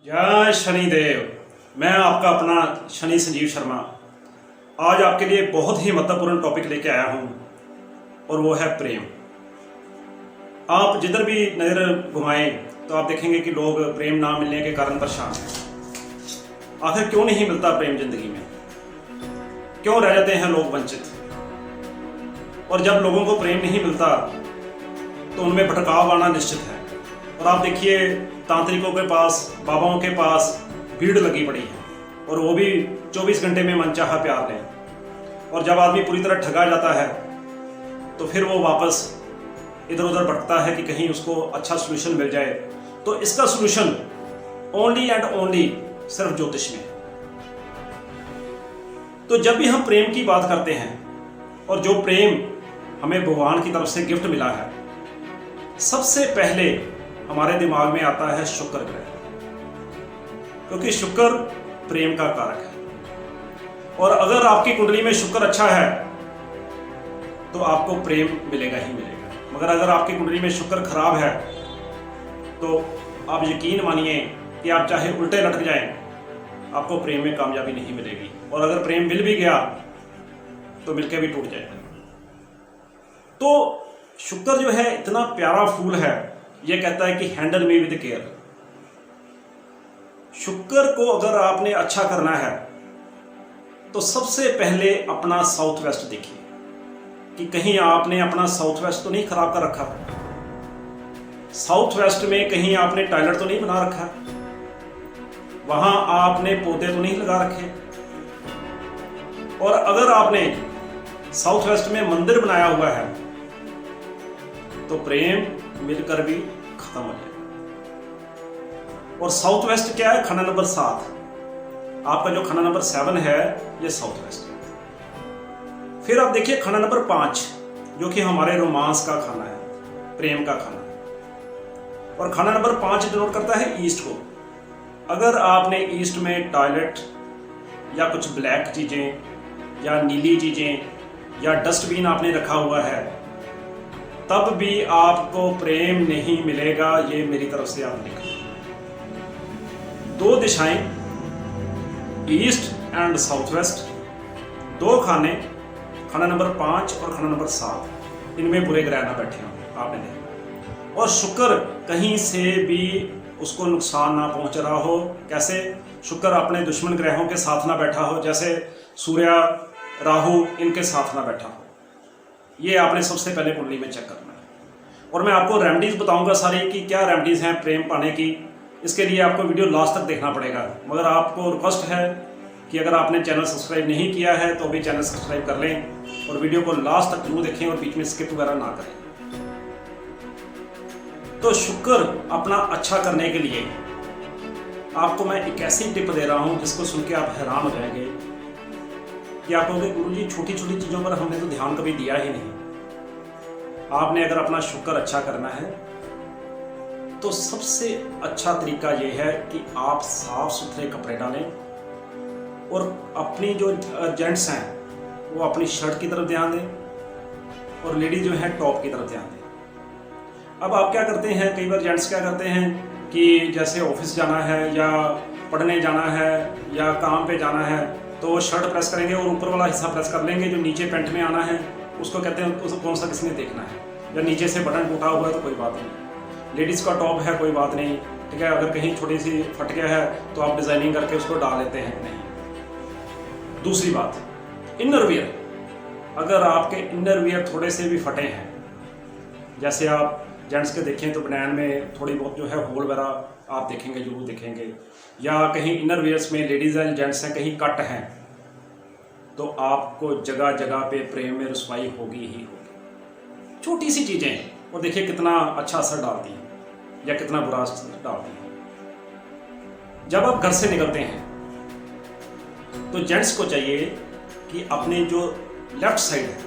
जय शनिदेव। मैं आपका अपना शनि संजीव शर्मा आज आपके लिए बहुत ही महत्वपूर्ण टॉपिक लेके आया हूँ और वो है प्रेम। आप जिधर भी नज़र घुमाएं तो आप देखेंगे कि लोग प्रेम ना मिलने के कारण परेशान हैं। आखिर क्यों नहीं मिलता प्रेम जिंदगी में, क्यों रह जाते हैं लोग वंचित। और जब लोगों को प्रेम नहीं मिलता तो उनमें भटकाव आना निश्चित है। और आप देखिए तांत्रिकों के पास, बाबाओं के पास भीड़ लगी पड़ी है और वो भी 24 घंटे में मनचाहा प्यार लें। और जब आदमी पूरी तरह ठगा जाता है तो फिर वो वापस इधर उधर भटकता है कि कहीं उसको अच्छा सोल्यूशन मिल जाए। तो इसका सोल्यूशन ओनली एंड ओनली सिर्फ ज्योतिष में। तो जब भी हम प्रेम की बात करते हैं और जो प्रेम हमें भगवान की तरफ से गिफ्ट मिला है, सबसे पहले हमारे दिमाग में आता है शुक्र ग्रह, क्योंकि शुक्र प्रेम का कारक है। और अगर आपकी कुंडली में शुक्र अच्छा है तो आपको प्रेम मिलेगा ही मिलेगा। मगर अगर आपकी कुंडली में शुक्र खराब है तो आप यकीन मानिए कि आप चाहे उल्टे लटक जाएं, आपको प्रेम में कामयाबी नहीं मिलेगी। और अगर प्रेम मिल भी गया तो मिलके भी टूट जाएगा। तो शुक्र जो है इतना प्यारा फूल है, यह कहता है कि हैंडल मी विद केयर। शुक्र को अगर आपने अच्छा करना है तो सबसे पहले अपना साउथ वेस्ट देखिए कि कहीं आपने अपना साउथ वेस्ट तो नहीं खराब कर रखा। साउथ वेस्ट में कहीं आपने टॉयलेट तो नहीं बना रखा, वहां आपने पौधे तो नहीं लगा रखे। और अगर आपने साउथ वेस्ट में मंदिर बनाया हुआ है तो प्रेम मिलकर भी खत्म हो जाएगा। और साउथ वेस्ट क्या है? खाना नंबर 7। आपका जो खाना नंबर 7 है ये साउथ वेस्ट है। फिर आप देखिए खाना नंबर 5 जो कि हमारे रोमांस का खाना है, प्रेम का खाना है। और खाना नंबर 5 डिनोट करता है ईस्ट को। अगर आपने ईस्ट में टॉयलेट या कुछ ब्लैक चीजें या नीली चीजें या डस्टबिन आपने रखा हुआ है, तब भी आपको प्रेम नहीं मिलेगा। ये मेरी तरफ से आप लिखें। 2 दिशाएं, ईस्ट एंड साउथ वेस्ट, 2 खाने, खाना नंबर 5 और खाना नंबर 7, इनमें बुरे ग्रह ना बैठे हों, आपने देखा। और शुक्र कहीं से भी उसको नुकसान ना पहुंच रहा हो। कैसे? शुक्र अपने दुश्मन ग्रहों के साथ ना बैठा हो, जैसे सूर्य, राहु इनके साथ ना बैठा हो। ये आपने सबसे पहले कुंडली में चेक करना है। और मैं आपको रेमेडीज बताऊंगा सारी कि क्या रेमेडीज हैं प्रेम पाने की। इसके लिए आपको वीडियो लास्ट तक देखना पड़ेगा। मगर आपको रिक्वेस्ट है कि अगर आपने चैनल सब्सक्राइब नहीं किया है तो अभी चैनल सब्सक्राइब कर लें और वीडियो को लास्ट तक जरूर देखें और बीच में स्किप वगैरह ना करें। तो शुक्र अपना अच्छा करने के लिए आपको मैं एक ऐसी टिप दे रहा हूं जिसको सुन के आप हैरान हो जाएंगे कि आप कहोगे गुरुजी छोटी छोटी चीज़ों पर हमने तो ध्यान कभी दिया ही नहीं। आपने अगर अपना शुक्र अच्छा करना है तो सबसे अच्छा तरीका यह है कि आप साफ सुथरे कपड़े डालें और अपनी जो जेंट्स हैं वो अपनी शर्ट की तरफ ध्यान दें और लेडीज जो है टॉप की तरफ ध्यान दें। अब आप क्या करते हैं, कई बार जेंट्स क्या करते हैं कि जैसे ऑफिस जाना है या पढ़ने जाना है या काम पे जाना है तो वो शर्ट प्रेस करेंगे और ऊपर वाला हिस्सा प्रेस कर लेंगे। जो नीचे पैंट में आना है उसको कहते हैं उसको कौन सा किसने देखना है। या नीचे से बटन टूटा हुआ है तो कोई बात नहीं, लेडीज़ का टॉप है कोई बात नहीं, ठीक है। अगर कहीं छोटी सी फट गया है तो आप डिज़ाइनिंग करके उसको डाल लेते हैं, नहीं। दूसरी बात, इनर वियर। अगर आपके इनर वियर थोड़े से भी फटे हैं, जैसे आप जेंट्स के देखें तो बनैन में थोड़ी बहुत जो है होल वगैरह आप देखेंगे, जरूर देखेंगे। या कहीं इनर वियर्स में लेडीज़ एंड जेंट्स हैं कहीं कट हैं, तो आपको जगह जगह पे प्रेम में रुसवाई होगी ही होगी। छोटी सी चीज़ें और देखिए कितना अच्छा असर डालती हैं या कितना बुरा असर डालती हैं। जब आप घर से निकलते हैं तो जेंट्स को चाहिए कि अपने जो लेफ्ट साइड है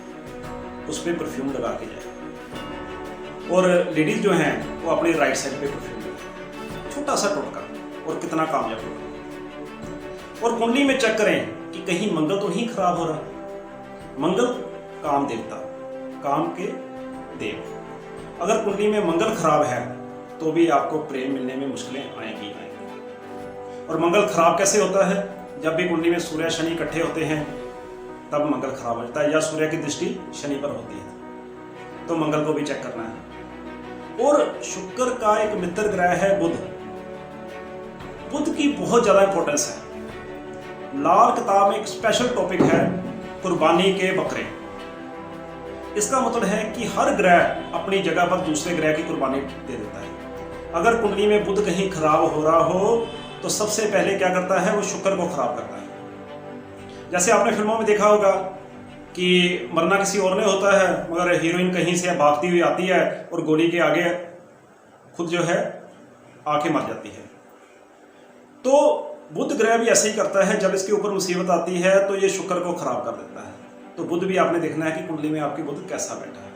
उस पर परफ्यूम लगा के जाए और लेडीज जो हैं वो अपने राइट साइड पे परफ्यूम लगाए। छोटा सा टोटका और कितना कामयाब होगा। और कुंडली में चेक करें कि कहीं मंगल तो नहीं खराब हो रहा। मंगल काम देवता, काम के देव। अगर कुंडली में मंगल खराब है तो भी आपको प्रेम मिलने में मुश्किलें आएंगी। और मंगल खराब कैसे होता है? जब भी कुंडली में सूर्य शनि इकट्ठे होते हैं तब मंगल खराब हो जाता है, या सूर्य की दृष्टि शनि पर होती है, तो मंगल को भी चेक करना है। और शुक्र का एक मित्र ग्रह है बुध। बुध की बहुत ज्यादा इंपॉर्टेंस है। लाल किताब में एक स्पेशल टॉपिक है कुर्बानी के बकरे। इसका मतलब है कि हर ग्रह अपनी जगह पर दूसरे ग्रह की कुर्बानी दे देता है। अगर कुंडली में बुध कहीं खराब हो रहा हो तो सबसे पहले क्या करता है, वो शुक्र को खराब करता है। जैसे आपने फिल्मों में देखा होगा कि मरना किसी और ने होता है, मगर हीरोइन कहीं से भागती हुई आती है और गोली के आगे खुद जो है आके मर जाती है। तो बुध ग्रह भी ऐसे ही करता है, जब इसके ऊपर मुसीबत आती है तो ये शुक्र को खराब कर देता है। तो बुध भी आपने देखना है कि कुंडली में आपकी बुध कैसा बैठा है।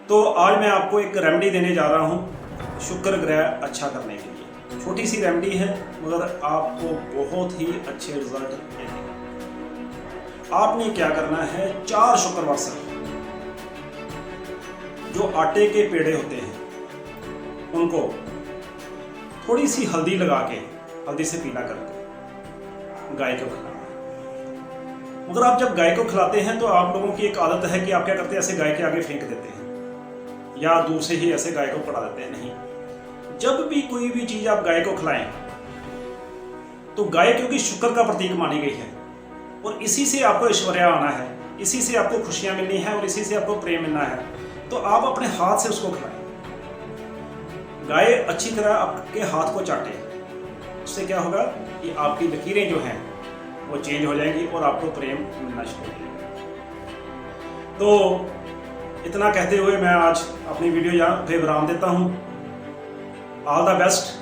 तो आज मैं आपको एक रेमेडी देने जा रहा हूँ शुक्र ग्रह अच्छा करने के लिए। छोटी सी रेमेडी है मगर आपको बहुत ही अच्छे रिजल्ट मिलेंगे। आपने क्या करना है, 4 शुक्रवार से जो आटे के पेड़े होते हैं उनको थोड़ी सी हल्दी लगा के, हल्दी से पीला करके गाय को खिलाना। मगर आप जब गाय को खिलाते हैं तो आप लोगों की एक आदत है कि आप क्या करते हैं, ऐसे गाय के आगे फेंक देते हैं या दूर से ही ऐसे गाय को पड़ा देते हैं। नहीं, जब भी कोई भी चीज आप गाय को खिलाएं तो गाय क्योंकि शुक्र का प्रतीक मानी गई है और इसी से आपको ऐश्वर्य आना है, इसी से आपको खुशियां मिलनी है और इसी से आपको प्रेम मिलना है, तो आप अपने हाथ से उसको खिलाएं। गाय अच्छी तरह आपके हाथ को चाटे, उससे क्या होगा कि आपकी लकीरें जो हैं वो चेंज हो जाएंगी और आपको प्रेम मिलना शुरू हो जाएगा। तो इतना कहते हुए मैं आज अपनी वीडियो यहाँ पे विराम देता हूँ। All the best.